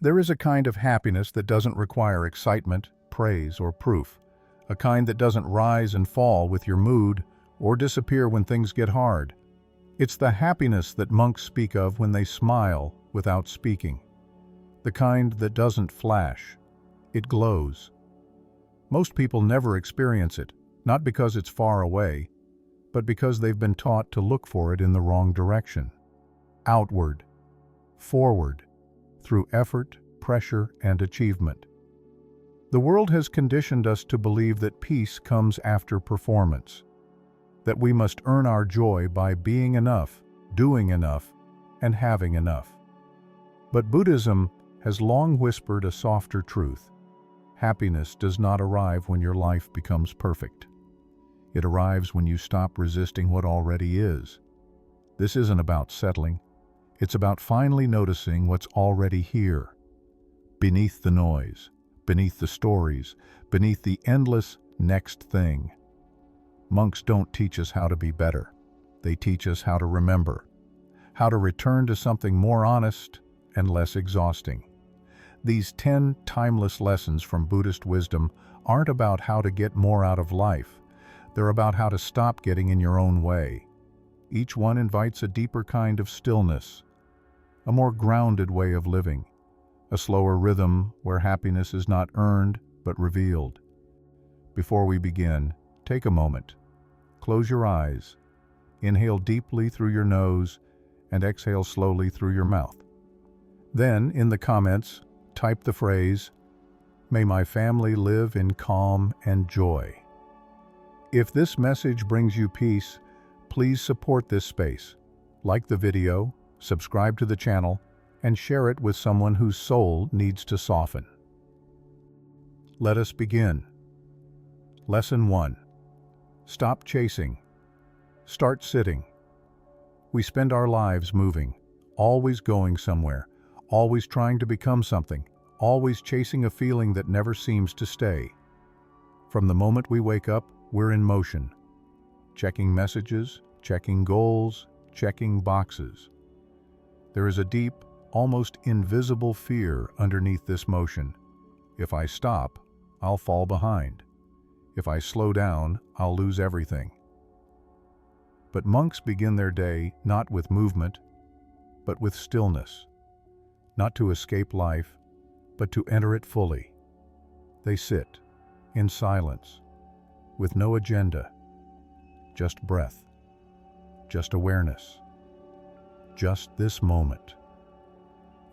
There is a kind of happiness that doesn't require excitement, praise, or proof. A kind that doesn't rise and fall with your mood or disappear when things get hard. It's the happiness that monks speak of when they smile without speaking. The kind that doesn't flash. It glows. Most people never experience it, not because it's far away, but because they've been taught to look for it in the wrong direction. Outward, forward, through effort, pressure, and achievement. The world has conditioned us to believe that peace comes after performance, that we must earn our joy by being enough, doing enough, and having enough. But Buddhism has long whispered a softer truth. Happiness does not arrive when your life becomes perfect. It arrives when you stop resisting what already is. This isn't about settling. It's about finally noticing what's already here. Beneath the noise, beneath the stories, beneath the endless next thing. Monks don't teach us how to be better. They teach us how to remember, how to return to something more honest and less exhausting. These 10 timeless lessons from Buddhist wisdom aren't about how to get more out of life. They're about how to stop getting in your own way. Each one invites a deeper kind of stillness, a more grounded way of living, a slower rhythm where happiness is not earned but revealed. Before we begin, take a moment. Close your eyes. Inhale deeply through your nose and exhale slowly through your mouth. Then, in the comments, type the phrase, "May my family live in calm and joy." If this message brings you peace, please support this space. Like the video, subscribe to the channel, and share it with someone whose soul needs to soften. Let us begin. Lesson 1. Stop chasing. Start sitting. We spend our lives moving, always going somewhere, always trying to become something, always chasing a feeling that never seems to stay. From the moment we wake up, we're in motion. Checking messages, checking goals, checking boxes. There is a deep, almost invisible fear underneath this motion. If I stop, I'll fall behind. If I slow down, I'll lose everything. But monks begin their day not with movement, but with stillness. Not to escape life, but to enter it fully. They sit, in silence, with no agenda, just breath, just awareness, just this moment.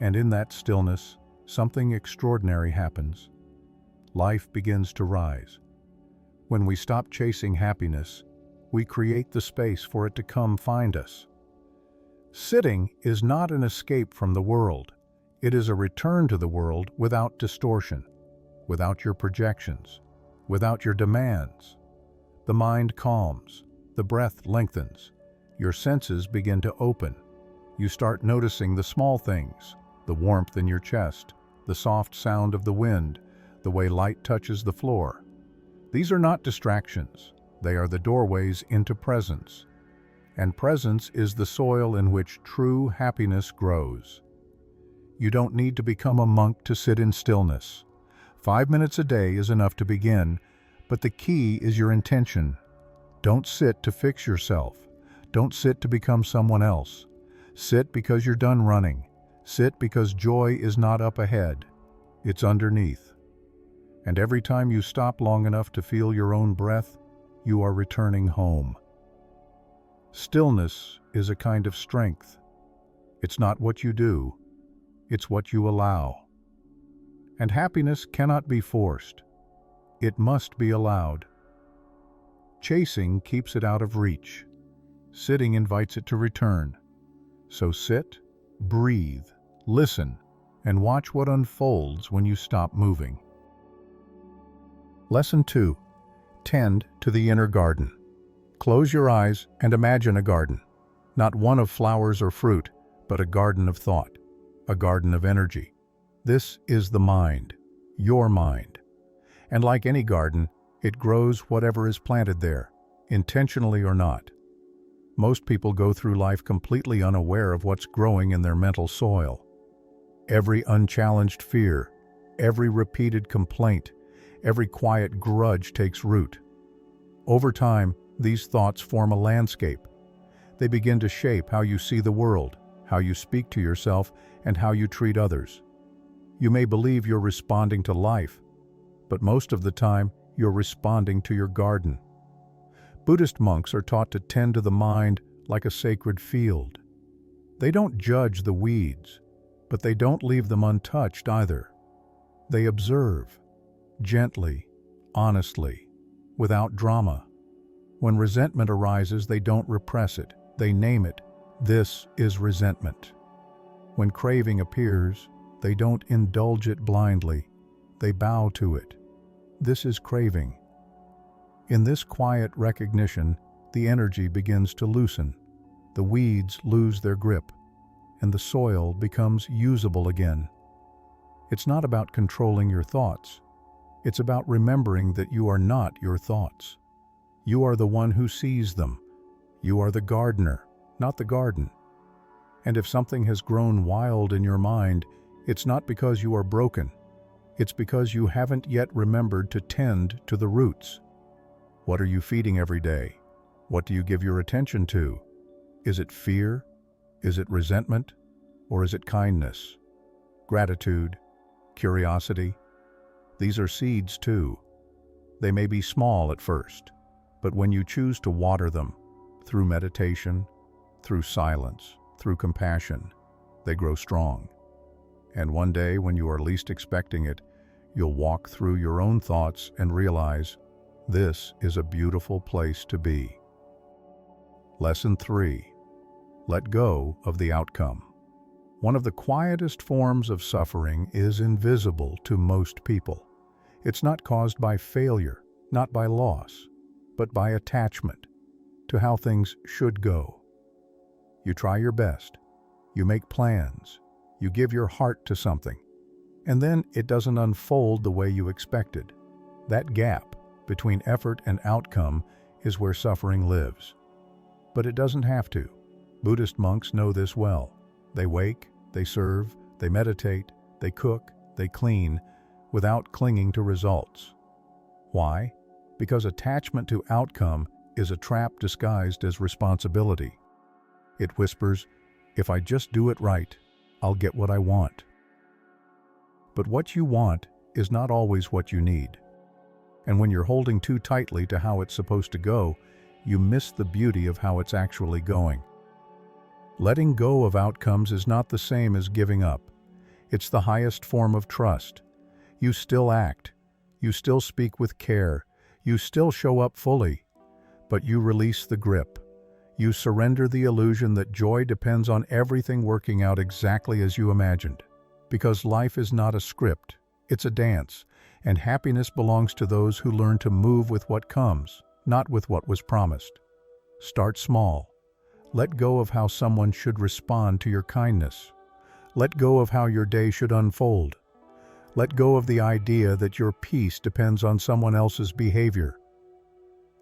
And in that stillness, something extraordinary happens. Life begins to rise. When we stop chasing happiness, we create the space for it to come find us. Sitting is not an escape from the world. It is a return to the world without distortion, without your projections, without your demands. The mind calms, the breath lengthens, your senses begin to open. You start noticing the small things, the warmth in your chest, the soft sound of the wind, the way light touches the floor. These are not distractions. They are the doorways into presence. And presence is the soil in which true happiness grows. You don't need to become a monk to sit in stillness. 5 minutes a day is enough to begin, but the key is your intention. Don't sit to fix yourself. Don't sit to become someone else. Sit because you're done running. Sit because joy is not up ahead. It's underneath. And every time you stop long enough to feel your own breath, you are returning home. Stillness is a kind of strength. It's not what you do, it's what you allow. And happiness cannot be forced. It must be allowed. Chasing keeps it out of reach. Sitting invites it to return. So sit, breathe, listen, and watch what unfolds when you stop moving. Lesson 2. Tend to the inner garden. Close your eyes and imagine a garden. Not one of flowers or fruit, but a garden of thought, a garden of energy. This is the mind, your mind. And like any garden, it grows whatever is planted there, intentionally or not. Most people go through life completely unaware of what's growing in their mental soil. Every unchallenged fear, every repeated complaint, every quiet grudge takes root. Over time, these thoughts form a landscape. They begin to shape how you see the world, how you speak to yourself, and how you treat others. You may believe you're responding to life, but most of the time, you're responding to your garden. Buddhist monks are taught to tend to the mind like a sacred field. They don't judge the weeds, but they don't leave them untouched either. They observe, gently, honestly, without drama. When resentment arises, they don't repress it. They name it. This is resentment. When craving appears, they don't indulge it blindly. They bow to it. This is craving. In this quiet recognition, the energy begins to loosen. The weeds lose their grip, and the soil becomes usable again. It's not about controlling your thoughts. It's about remembering that you are not your thoughts. You are the one who sees them. You are the gardener, not the garden. And if something has grown wild in your mind, it's not because you are broken. It's because you haven't yet remembered to tend to the roots. What are you feeding every day? What do you give your attention to? Is it fear? Is it resentment? Or is it kindness? Gratitude? Curiosity? These are seeds too. They may be small at first, but when you choose to water them, through meditation, through silence, through compassion, they grow strong. And one day, when you are least expecting it, you'll walk through your own thoughts and realize, this is a beautiful place to be. Lesson 3. Let go of the outcome. One of the quietest forms of suffering is invisible to most people. It's not caused by failure, not by loss, but by attachment to how things should go. You try your best. You make plans. You give your heart to something, and then it doesn't unfold the way you expected. That gap between effort and outcome is where suffering lives. But it doesn't have to. Buddhist monks know this well. They wake, they serve, they meditate, they cook, they clean, without clinging to results. Why? Because attachment to outcome is a trap disguised as responsibility. It whispers, if I just do it right, I'll get what I want. But what you want is not always what you need. And when you're holding too tightly to how it's supposed to go, you miss the beauty of how it's actually going. Letting go of outcomes is not the same as giving up. It's the highest form of trust. You still act. You still speak with care. You still show up fully. But you release the grip. You surrender the illusion that joy depends on everything working out exactly as you imagined. Because life is not a script, it's a dance, and happiness belongs to those who learn to move with what comes, not with what was promised. Start small. Let go of how someone should respond to your kindness. Let go of how your day should unfold. Let go of the idea that your peace depends on someone else's behavior.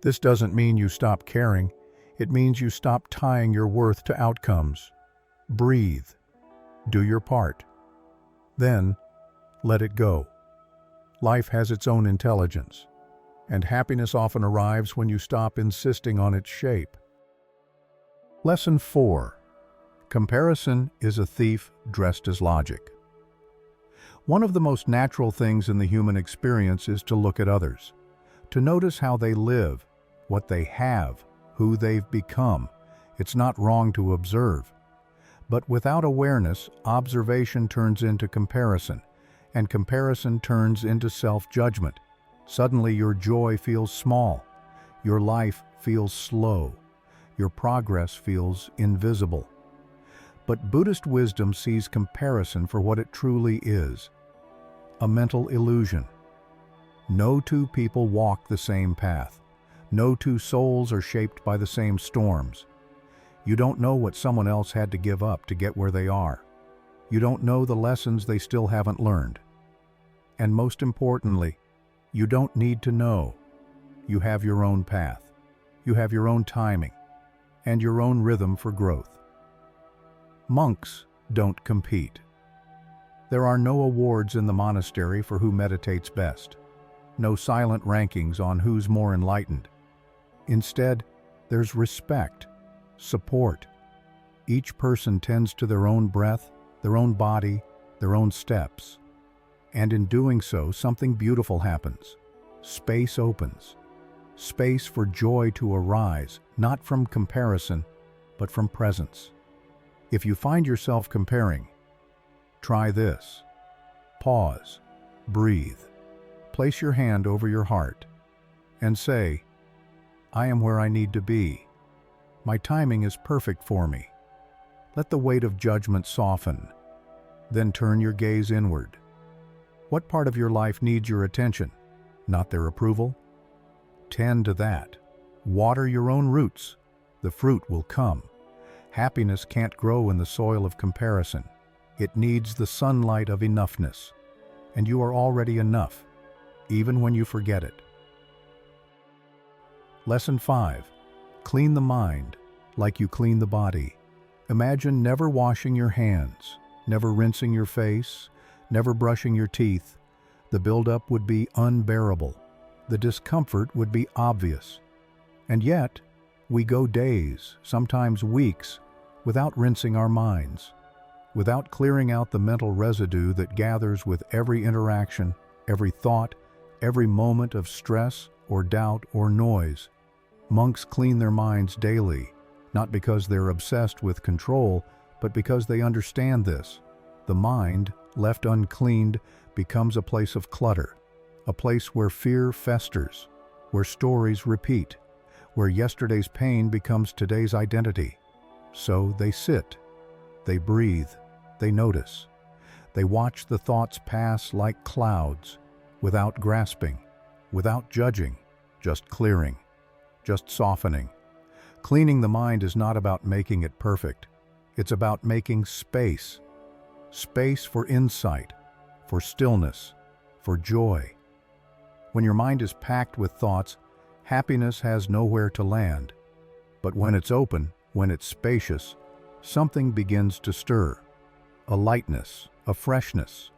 This doesn't mean you stop caring. It means you stop tying your worth to outcomes. Breathe. Do your part. Then, let it go. Life has its own intelligence, and happiness often arrives when you stop insisting on its shape. Lesson 4. Comparison is a thief dressed as logic. One of the most natural things in the human experience is to look at others, to notice how they live, what they have, who they've become. It's not wrong to observe. But without awareness, observation turns into comparison, and comparison turns into self-judgment. Suddenly your joy feels small, your life feels slow, your progress feels invisible. But Buddhist wisdom sees comparison for what it truly is, a mental illusion. No two people walk the same path. No two souls are shaped by the same storms. You don't know what someone else had to give up to get where they are. You don't know the lessons they still haven't learned. And most importantly, you don't need to know. You have your own path. You have your own timing and your own rhythm for growth. Monks don't compete. There are no awards in the monastery for who meditates best, no silent rankings on who's more enlightened. Instead, there's respect, support. Each person tends to their own breath, their own body, their own steps. And in doing so, something beautiful happens. Space opens. Space for joy to arise, not from comparison, but from presence. If you find yourself comparing, try this. Pause, breathe, place your hand over your heart, and say, I am where I need to be. My timing is perfect for me. Let the weight of judgment soften. Then turn your gaze inward. What part of your life needs your attention, not their approval? Tend to that. Water your own roots. The fruit will come. Happiness can't grow in the soil of comparison. It needs the sunlight of enoughness. And you are already enough, even when you forget it. Lesson 5. Clean the mind like you clean the body. Imagine never washing your hands, never rinsing your face, never brushing your teeth. The buildup would be unbearable. The discomfort would be obvious. And yet, we go days, sometimes weeks, without rinsing our minds, without clearing out the mental residue that gathers with every interaction, every thought, every moment of stress or doubt or noise. Monks clean their minds daily, not because they're obsessed with control, but because they understand this. The mind, left uncleaned, becomes a place of clutter, a place where fear festers, where stories repeat, where yesterday's pain becomes today's identity. So they sit, they breathe, they notice. They watch the thoughts pass like clouds, without grasping, without judging, just clearing, just softening. Cleaning the mind is not about making it perfect. It's about making space. Space for insight, for stillness, for joy. When your mind is packed with thoughts, happiness has nowhere to land. But when it's open, when it's spacious, something begins to stir. A lightness, a freshness,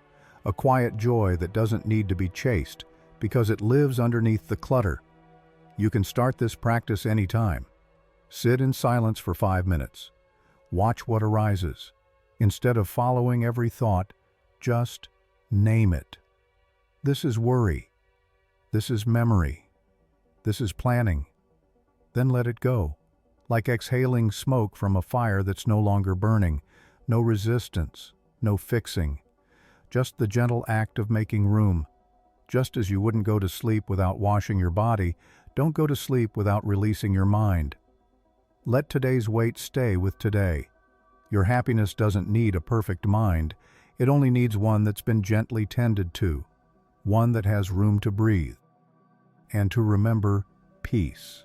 a quiet joy that doesn't need to be chased because it lives underneath the clutter. You can start this practice anytime. Sit in silence for 5 minutes. Watch what arises. Instead of following every thought, just name it. This is worry. This is memory. This is planning. Then let it go, like exhaling smoke from a fire that's no longer burning. No resistance, no fixing. Just the gentle act of making room. Just as you wouldn't go to sleep without washing your body, don't go to sleep without releasing your mind. Let today's weight stay with today. Your happiness doesn't need a perfect mind. It only needs one that's been gently tended to, one that has room to breathe, and to remember peace.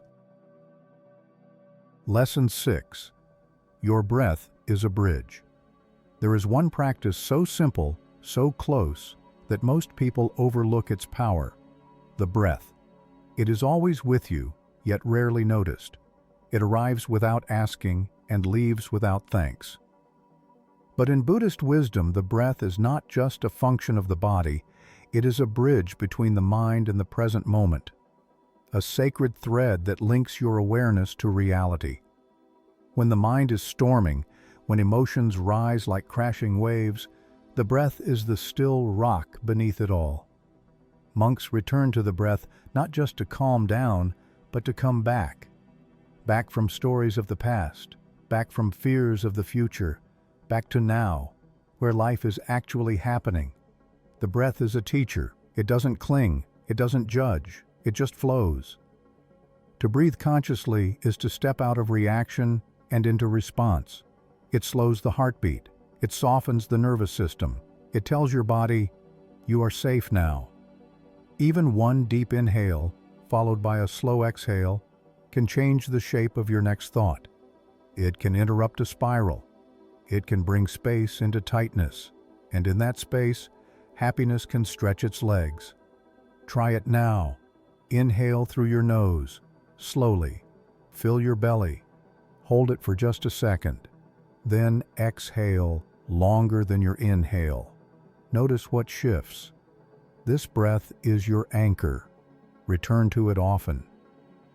Lesson 6. Your breath is a bridge. There is one practice so simple, so close, that most people overlook its power: the breath. It is always with you, yet rarely noticed. It arrives without asking and leaves without thanks. But in Buddhist wisdom, the breath is not just a function of the body, it is a bridge between the mind and the present moment, a sacred thread that links your awareness to reality. When the mind is storming, when emotions rise like crashing waves, the breath is the still rock beneath it all. Monks return to the breath not just to calm down, but to come back. Back from stories of the past, back from fears of the future, back to now, where life is actually happening. The breath is a teacher. It doesn't cling, it doesn't judge, it just flows. To breathe consciously is to step out of reaction and into response. It slows the heartbeat, it softens the nervous system, it tells your body, you are safe now. Even one deep inhale, followed by a slow exhale, can change the shape of your next thought. It can interrupt a spiral. It can bring space into tightness, and in that space, happiness can stretch its legs. Try it now. Inhale through your nose, slowly. Fill your belly. Hold it for just a second. Then exhale longer than your inhale. Notice what shifts. This breath is your anchor. Return to it often.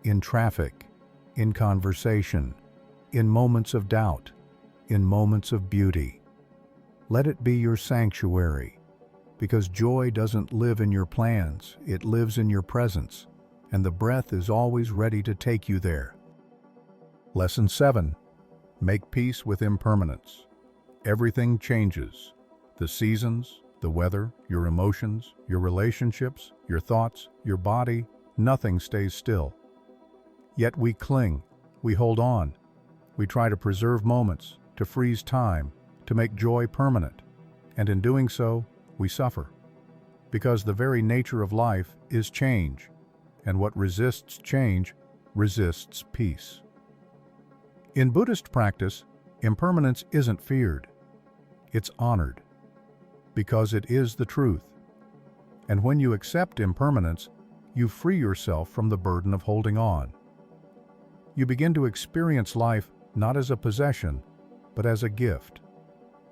In traffic, in conversation, in moments of doubt, in moments of beauty. Let it be your sanctuary, because joy doesn't live in your plans, it lives in your presence, and the breath is always ready to take you there. Lesson 7. Make peace with impermanence. Everything changes. The seasons, the weather, your emotions, your relationships, your thoughts, your body, nothing stays still. Yet we cling, we hold on, we try to preserve moments, to freeze time, to make joy permanent, and in doing so, we suffer. Because the very nature of life is change, and what resists change resists peace. In Buddhist practice, impermanence isn't feared, it's honored, because it is the truth. And when you accept impermanence, you free yourself from the burden of holding on. You begin to experience life not as a possession, but as a gift.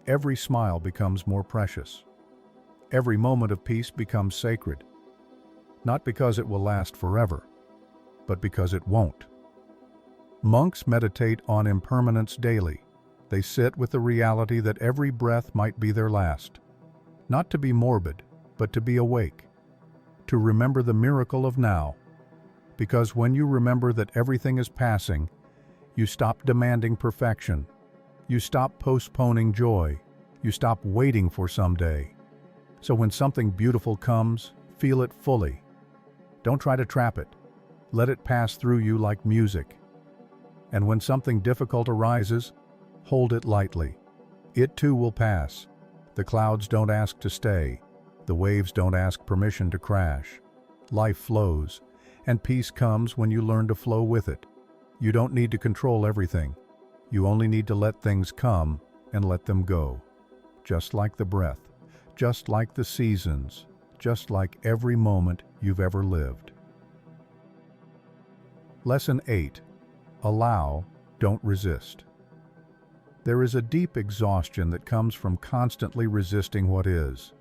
Every smile becomes more precious. Every moment of peace becomes sacred, not because it will last forever, but because it won't. Monks meditate on impermanence daily. They sit with the reality that every breath might be their last. Not to be morbid, but to be awake. To remember the miracle of now. Because when you remember that everything is passing, you stop demanding perfection. You stop postponing joy. You stop waiting for someday. So when something beautiful comes, feel it fully. Don't try to trap it. Let it pass through you like music. And when something difficult arises, hold it lightly. It too will pass. The clouds don't ask to stay. The waves don't ask permission to crash. Life flows, and peace comes when you learn to flow with it. You don't need to control everything. You only need to let things come and let them go. Just like the breath, just like the seasons, just like every moment you've ever lived. Lesson 8. Allow, don't resist. There is a deep exhaustion that comes from constantly resisting what is.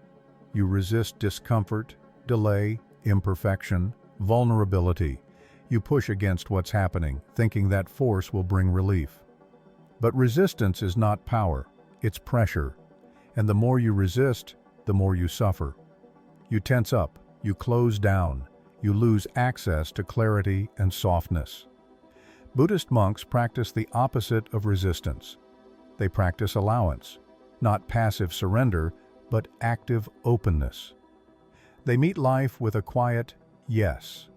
You resist discomfort, delay, imperfection, vulnerability. You push against what's happening, thinking that force will bring relief. But resistance is not power, it's pressure. And the more you resist, the more you suffer. You tense up, you close down, you lose access to clarity and softness. Buddhist monks practice the opposite of resistance. They practice allowance, not passive surrender, but active openness. They meet life with a quiet yes.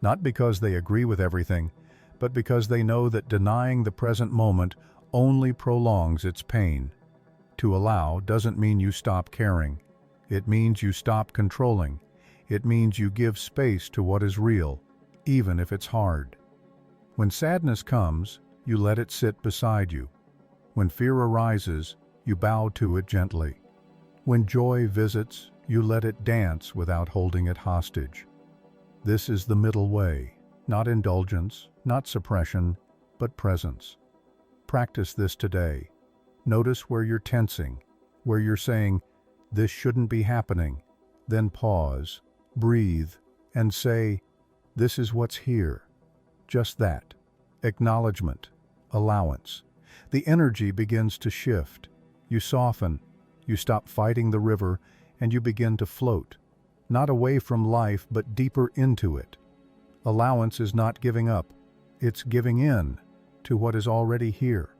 Not because they agree with everything, but because they know that denying the present moment only prolongs its pain. To allow doesn't mean you stop caring. It means you stop controlling. It means you give space to what is real, even if it's hard. When sadness comes, you let it sit beside you. When fear arises, you bow to it gently. When joy visits, you let it dance without holding it hostage. This is the middle way, not indulgence, not suppression, but presence. Practice this today. Notice where you're tensing, where you're saying, "This shouldn't be happening." Then pause, breathe, and say, "This is what's here." Just that. Acknowledgement, allowance. The energy begins to shift. You soften, you stop fighting the river, and you begin to float. Not away from life, but deeper into it. Allowance is not giving up. It's giving in to what is already here.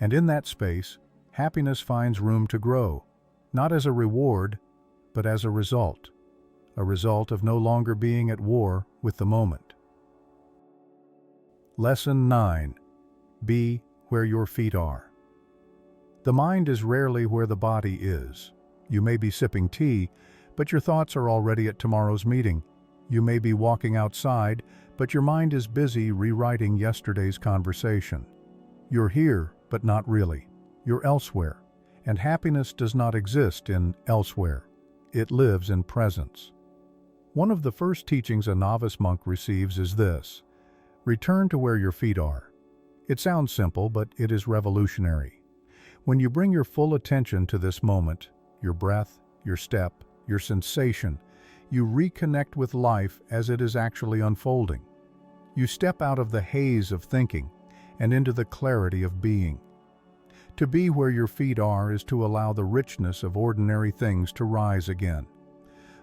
And in that space, happiness finds room to grow, not as a reward, but as a result of no longer being at war with the moment. Lesson 9. Be where your feet are. The mind is rarely where the body is. You may be sipping tea, but your thoughts are already at tomorrow's meeting. You may be walking outside, but your mind is busy rewriting yesterday's conversation. You're here, but not really. You're elsewhere. And happiness does not exist in elsewhere. It lives in presence. One of the first teachings a novice monk receives is this: return to where your feet are. It sounds simple, but it is revolutionary. When you bring your full attention to this moment, your breath, your step, your sensation. You reconnect with life as it is actually unfolding. You step out of the haze of thinking and into the clarity of being. To be where your feet are is to allow the richness of ordinary things to rise again.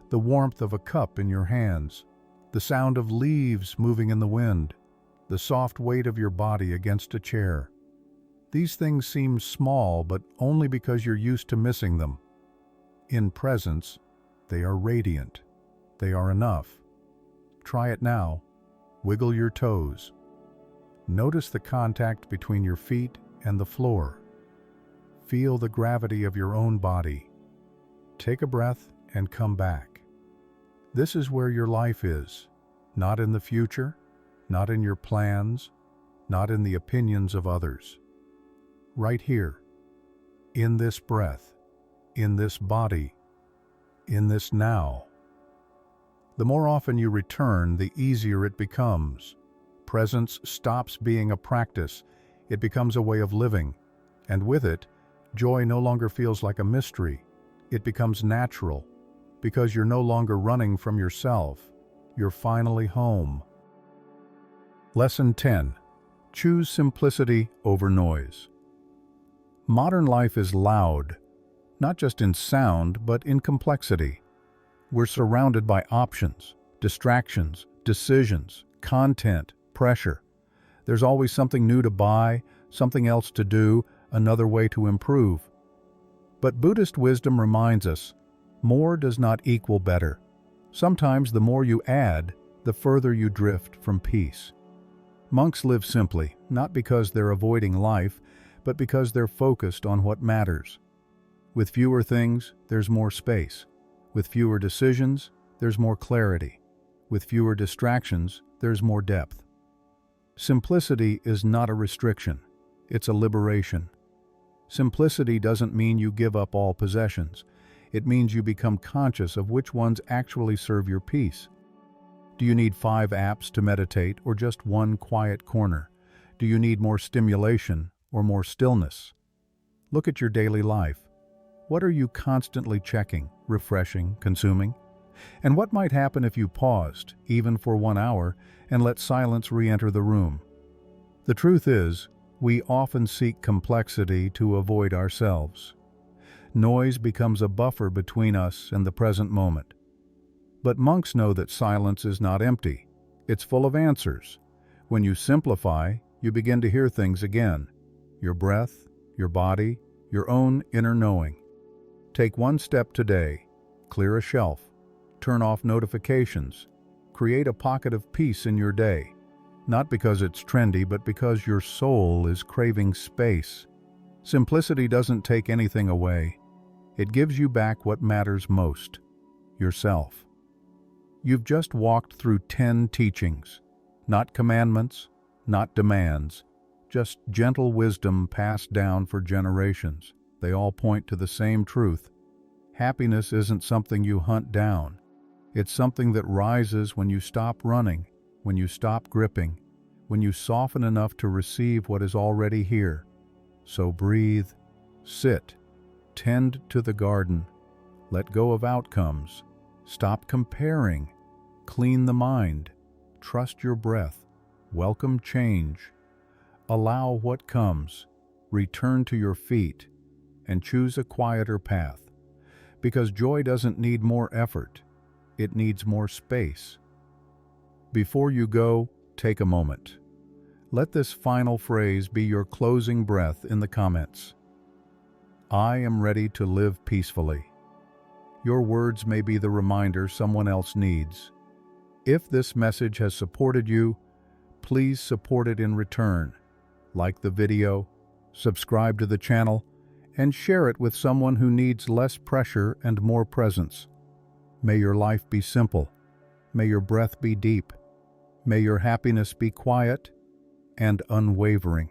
The warmth of a cup in your hands, the sound of leaves moving in the wind, the soft weight of your body against a chair. These things seem small, but only because you're used to missing them. In presence, they are radiant. They are enough. Try it now. Wiggle your toes. Notice the contact between your feet and the floor. Feel the gravity of your own body. Take a breath and come back. This is where your life is, not in the future, not in your plans, not in the opinions of others. Right here, in this breath, in this body, in this now. The more often you return, the easier it becomes. Presence stops being a practice. It becomes a way of living, and with it, joy no longer feels like a mystery. It becomes natural, because you're no longer running from yourself. You're finally home. Lesson 10. Choose simplicity over noise. Modern life is loud, not just in sound, but in complexity. We're surrounded by options, distractions, decisions, content, pressure. There's always something new to buy, something else to do, another way to improve. But Buddhist wisdom reminds us, more does not equal better. Sometimes the more you add, the further you drift from peace. Monks live simply, not because they're avoiding life, but because they're focused on what matters. With fewer things, there's more space. With fewer decisions, there's more clarity. With fewer distractions, there's more depth. Simplicity is not a restriction, it's a liberation. Simplicity doesn't mean you give up all possessions. It means you become conscious of which ones actually serve your peace. Do you need 5 apps to meditate or just one quiet corner? Do you need more stimulation or more stillness? Look at your daily life. What are you constantly checking, refreshing, consuming? And what might happen if you paused, even for 1 hour, and let silence re-enter the room? The truth is, we often seek complexity to avoid ourselves. Noise becomes a buffer between us and the present moment. But monks know that silence is not empty. It's full of answers. When you simplify, you begin to hear things again. Your breath, your body, your own inner knowing. Take one step today. Clear a shelf. Turn off notifications. Create a pocket of peace in your day. Not because it's trendy, but because your soul is craving space. Simplicity doesn't take anything away. It gives you back what matters most, yourself. You've just walked through 10 teachings, not commandments, not demands, just gentle wisdom passed down for generations. They all point to the same truth. Happiness isn't something you hunt down. It's something that rises when you stop running, when you stop gripping, when you soften enough to receive what is already here. So breathe, sit, tend to the garden, let go of outcomes, stop comparing, clean the mind, trust your breath, welcome change, allow what comes, return to your feet, and choose a quieter path. Because joy doesn't need more effort, it needs more space. Before you go, take a moment. Let this final phrase be your closing breath in the comments. I am ready to live peacefully. Your words may be the reminder someone else needs. If this message has supported you, please support it in return. Like the video, subscribe to the channel, and share it with someone who needs less pressure and more presence. May your life be simple. May your breath be deep. May your happiness be quiet and unwavering.